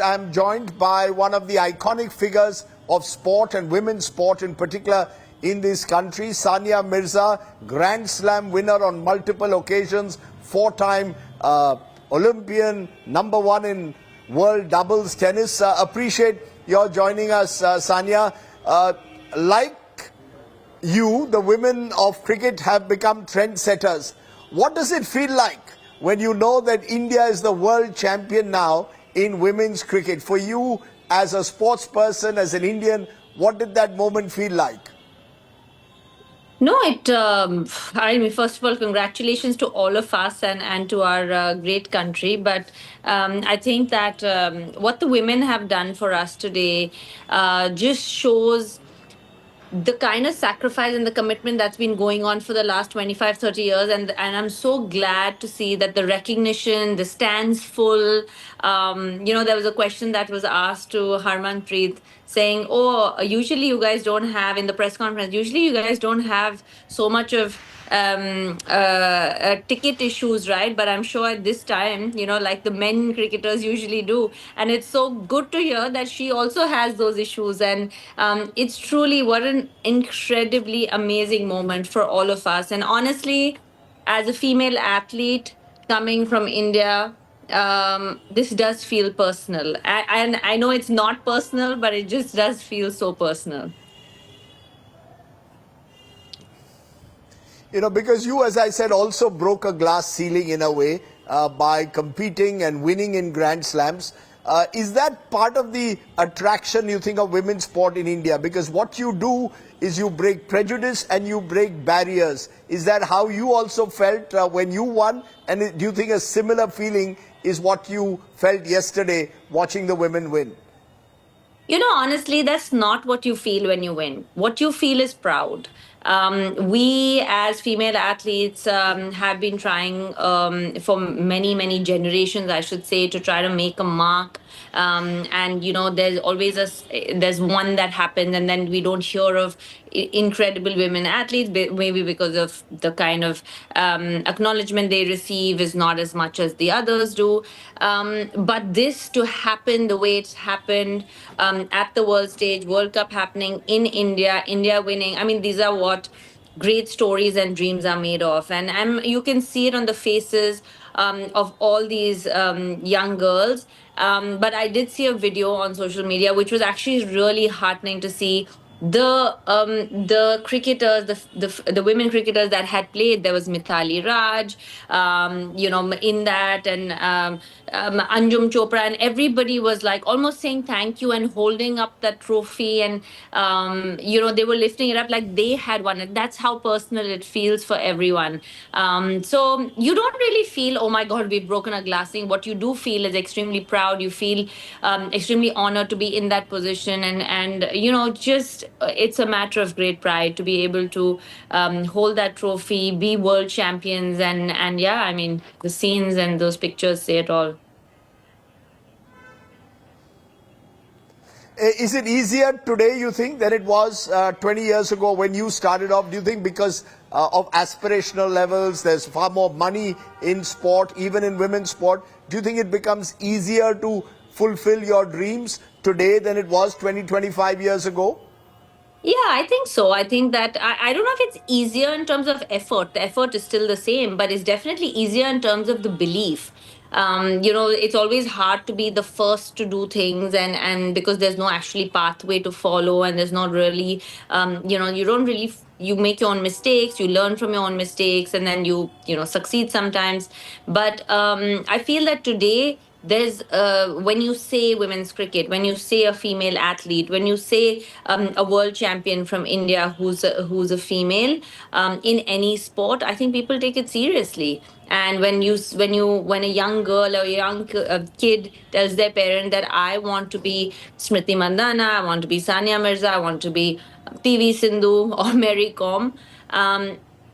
I'm joined by one of the iconic figures of sport and women's sport in particular in this country, Sania Mirza, Grand Slam winner on multiple occasions, four-time Olympian, #1 in world doubles tennis. Appreciate your joining us, Sania. Like you, the women of cricket have become trendsetters. What does it feel like when you know that India is the world champion now in women's cricket? For you, as a sports person, as an Indian, what did that moment feel like? No, I mean, first of all, congratulations to all of us and to our great country. But I think that what the women have done for us today just shows the kind of sacrifice and the commitment that's been going on for the last 25, 30 years. And I'm so glad to see that the recognition, the stands full. There was a question that was asked to Harmanpreet saying, oh, usually you guys don't have, in the press conference, usually you guys don't have so much of ticket issues, right? But I'm sure at this time, like the men cricketers usually do. And it's so good to hear that she also has those issues. And it's truly what an incredibly amazing moment for all of us. And honestly, as a female athlete coming from India, this does feel personal. And I know it's not personal, but it just does feel so personal. Because you, as I said, also broke a glass ceiling in a way by competing and winning in Grand Slams. Is that part of the attraction, you think, of women's sport in India? Because what you do is you break prejudice and you break barriers. Is that how you also felt when you won? And do you think a similar feeling is what you felt yesterday watching the women win? Honestly, that's not what you feel when you win. What you feel is proud. We, as female athletes, have been trying for many, many generations, I should say, to try to make a mark. There's always there's one that happens, and then we don't hear of incredible women athletes, maybe because of the kind of acknowledgement they receive is not as much as the others do. But this to happen the way it's happened at the world stage, World Cup happening in India, India winning. I mean, these are what great stories and dreams are made of. And you can see it on the faces of all these young girls. But I did see a video on social media, which was actually really heartening to see the cricketers, the women cricketers that had played. There was Mithali Raj, in that, and Anjum Chopra, and everybody was like almost saying thank you and holding up that trophy, and they were lifting it up like they had won it. That's how personal it feels for everyone. So you don't really feel, oh my God, we've broken a glass ceiling. What you do feel is extremely proud. You feel extremely honored to be in that position, and just it's a matter of great pride to be able to hold that trophy, be world champions, and yeah, I mean, the scenes and those pictures say it all. Is it easier today, you think, than it was 20 years ago when you started off? Do you think because of aspirational levels, there's far more money in sport, even in women's sport? Do you think it becomes easier to fulfill your dreams today than it was 20, 25 years ago? Yeah, I think so. I think that I don't know if it's easier in terms of effort. The effort is still the same, but it's definitely easier in terms of the belief. It's always hard to be the first to do things, and because there's no actually pathway to follow, and there's not really, you don't really. You make your own mistakes, you learn from your own mistakes, and then you succeed sometimes. But I feel that today there's when you say women's cricket, when you say a female athlete, when you say a world champion from India who's a female in any sport, I think people take it seriously. And when a young girl or a young kid tells their parent that I want to be Smriti Mandana, I want to be Sania Mirza, I want to be PV Sindhu or Mary Kom,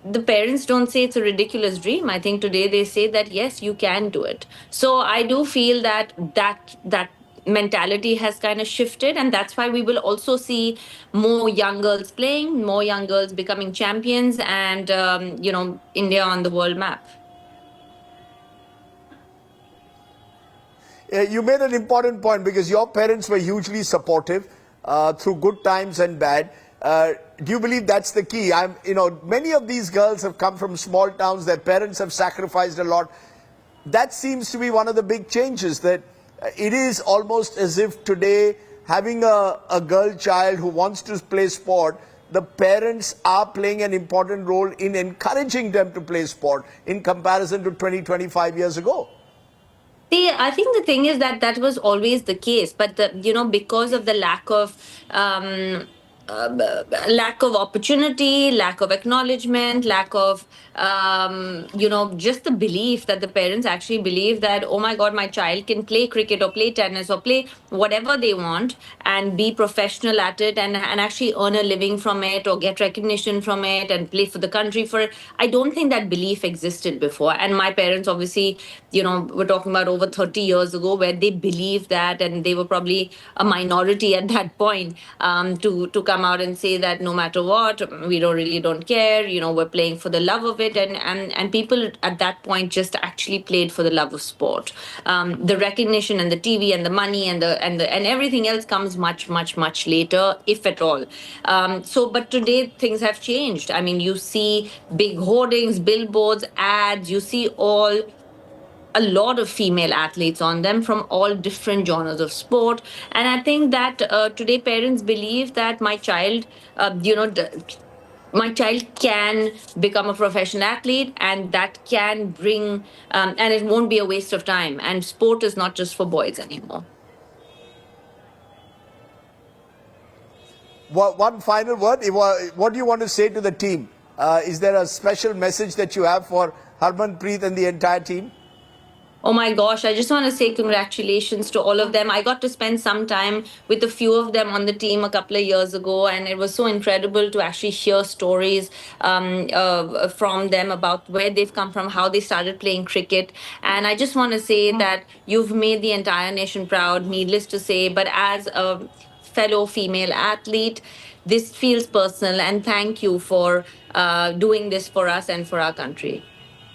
the parents don't say it's a ridiculous dream. I think today they say that yes, you can do it. So I do feel that mentality has kind of shifted, and that's why we will also see more young girls playing, more young girls becoming champions, and India on the world map. You made an important point because your parents were hugely supportive through good times and bad. Do you believe that's the key? Many of these girls have come from small towns. Their parents have sacrificed a lot. That seems to be one of the big changes. That it is almost as if today, having a girl child who wants to play sport, the parents are playing an important role in encouraging them to play sport in comparison to 20, 25 years ago. See, I think the thing is that that was always the case, but because of the lack of opportunity, lack of acknowledgement, lack of just the belief that the parents actually believe that, oh my God, my child can play cricket or play tennis or play whatever they want and be professional at it and actually earn a living from it or get recognition from it and play for the country for it. I don't think that belief existed before. And my parents, obviously, we're talking about over 30 years ago where they believed that, and they were probably a minority at that point, to come out and say that no matter what, we don't care, we're playing for the love of it. And people at that point just actually played for the love of sport. The recognition and the TV and the money and everything else comes much, much, much later, if at all. But today things have changed. I mean, you see big hoardings, billboards, ads, you see a lot of female athletes on them from all different genres of sport. And I think that today parents believe that my child can become a professional athlete, and that can bring and it won't be a waste of time, and sport is not just for boys anymore. One final word. What do you want to say to the team? Is there a special message that you have for Harmanpreet and the entire team? Oh my gosh, I just want to say congratulations to all of them. I got to spend some time with a few of them on the team a couple of years ago, and it was so incredible to actually hear stories from them about where they've come from, how they started playing cricket. And I just want to say that you've made the entire nation proud, needless to say. But as a fellow female athlete, this feels personal, and thank you for doing this for us and for our country.